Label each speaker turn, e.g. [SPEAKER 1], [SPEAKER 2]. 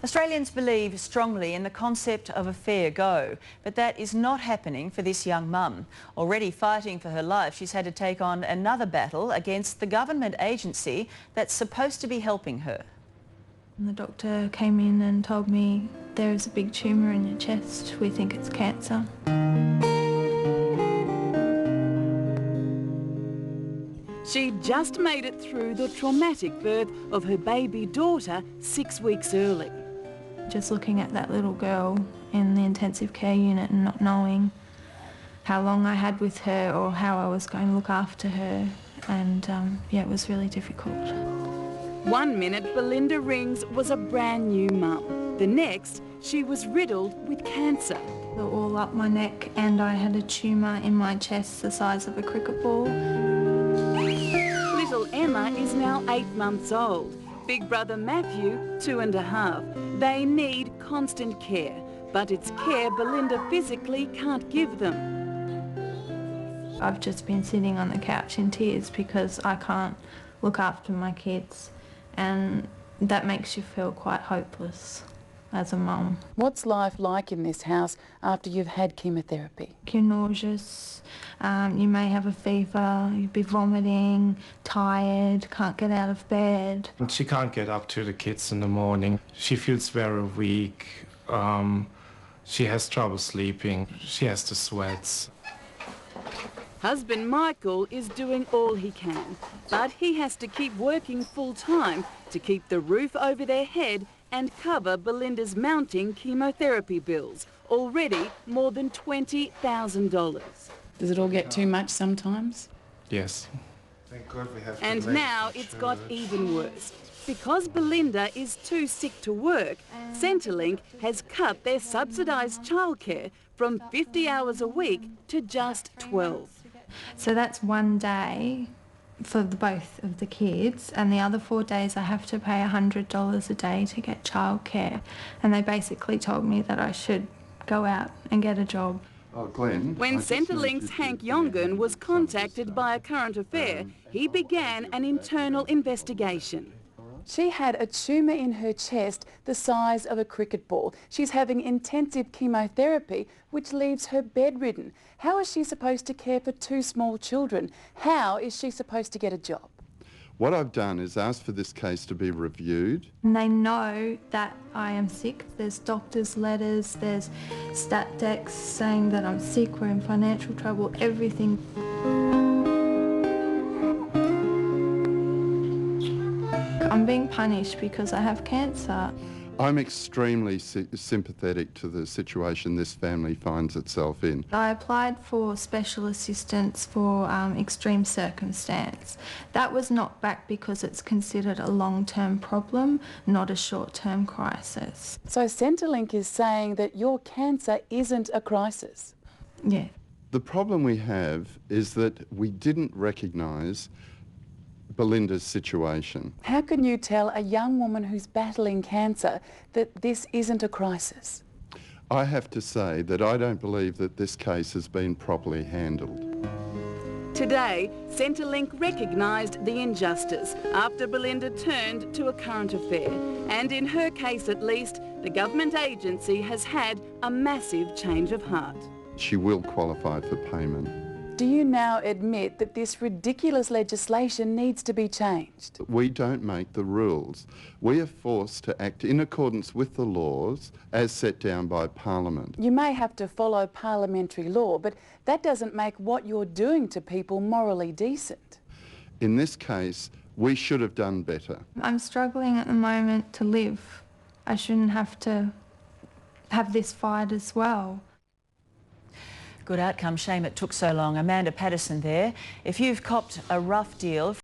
[SPEAKER 1] Australians believe strongly in the concept of a fair go, but that is not happening for this young mum. Already fighting for her life, she's had to take on another battle against the government agency that's supposed to be helping her.
[SPEAKER 2] The doctor came in and told me there is a big tumour in your chest. We think it's cancer.
[SPEAKER 3] She'd just made it through the traumatic birth of her baby daughter 6 weeks early.
[SPEAKER 2] Just looking at that little girl in the intensive care unit and not knowing how long I had with her or how I was going to look after her, and yeah, it was really difficult.
[SPEAKER 3] 1 minute Belinda Rings was a brand new mum. The next, she was riddled with cancer.
[SPEAKER 2] They were all up my neck and I had a tumour in my chest the size of a cricket ball.
[SPEAKER 3] Little Emma is now 8 months old. Big brother Matthew, 2.5. They need constant care, but it's care Belinda physically can't give them.
[SPEAKER 2] I've just been sitting on the couch in tears because I can't look after my kids, and that makes you feel quite hopeless as a mum.
[SPEAKER 3] What's life like in this house after you've had chemotherapy?
[SPEAKER 2] You're nauseous, you may have a fever, you'll be vomiting, tired, can't get out of bed.
[SPEAKER 4] She can't get up to the kids in the morning. She feels very weak. She has trouble sleeping. She has the sweats.
[SPEAKER 3] Husband Michael is doing all he can, but he has to keep working full-time to keep the roof over their head and cover Belinda's mounting chemotherapy bills, already more than $20,000. Does it all get too much sometimes?
[SPEAKER 4] Yes.
[SPEAKER 5] Thank God we have
[SPEAKER 3] And now it's got even worse. Because Belinda is too sick to work, Centrelink has cut their subsidised childcare from 50 hours a week to just 12.
[SPEAKER 2] So that's 1 day for both of the kids, and the other 4 days I have to pay $100 a day to get childcare. And they basically told me that I should go out and get a job.
[SPEAKER 5] Oh, Glenn.
[SPEAKER 3] When Centrelink's Hank Yongan was contacted by a current affair, he began an internal investigation. She had a tumour in her chest the size of a cricket ball. She's having intensive chemotherapy, which leaves her bedridden. How is she supposed to care for 2 small children? How is she supposed to get a job?
[SPEAKER 5] What I've done is asked for this case to be reviewed.
[SPEAKER 2] And they know that I am sick. There's doctors' letters, there's stat decks saying that I'm sick, we're in financial trouble, everything. I'm being punished because I have cancer.
[SPEAKER 5] I'm extremely sympathetic to the situation this family finds itself in.
[SPEAKER 2] I applied for special assistance for extreme circumstance. That was knocked back because it's considered a long-term problem, not a short-term crisis.
[SPEAKER 3] So Centrelink is saying that your cancer isn't a crisis?
[SPEAKER 2] Yeah.
[SPEAKER 5] The problem we have is that we didn't recognise Belinda's situation.
[SPEAKER 3] How can you tell a young woman who's battling cancer that this isn't a crisis?
[SPEAKER 5] I have to say that I don't believe that this case has been properly handled.
[SPEAKER 3] Today, Centrelink recognised the injustice after Belinda turned to a current affair. And in her case at least, the government agency has had a massive change of heart.
[SPEAKER 5] She will qualify for payment.
[SPEAKER 3] Do you now admit that this ridiculous legislation needs to be changed?
[SPEAKER 5] We don't make the rules. We are forced to act in accordance with the laws as set down by Parliament.
[SPEAKER 3] You may have to follow parliamentary law, but that doesn't make what you're doing to people morally decent.
[SPEAKER 5] In this case, we should have done better.
[SPEAKER 2] I'm struggling at the moment to live. I shouldn't have to have this fight as well.
[SPEAKER 1] Good outcome. Shame it took so long. Amanda Patterson there. If you've copped a rough deal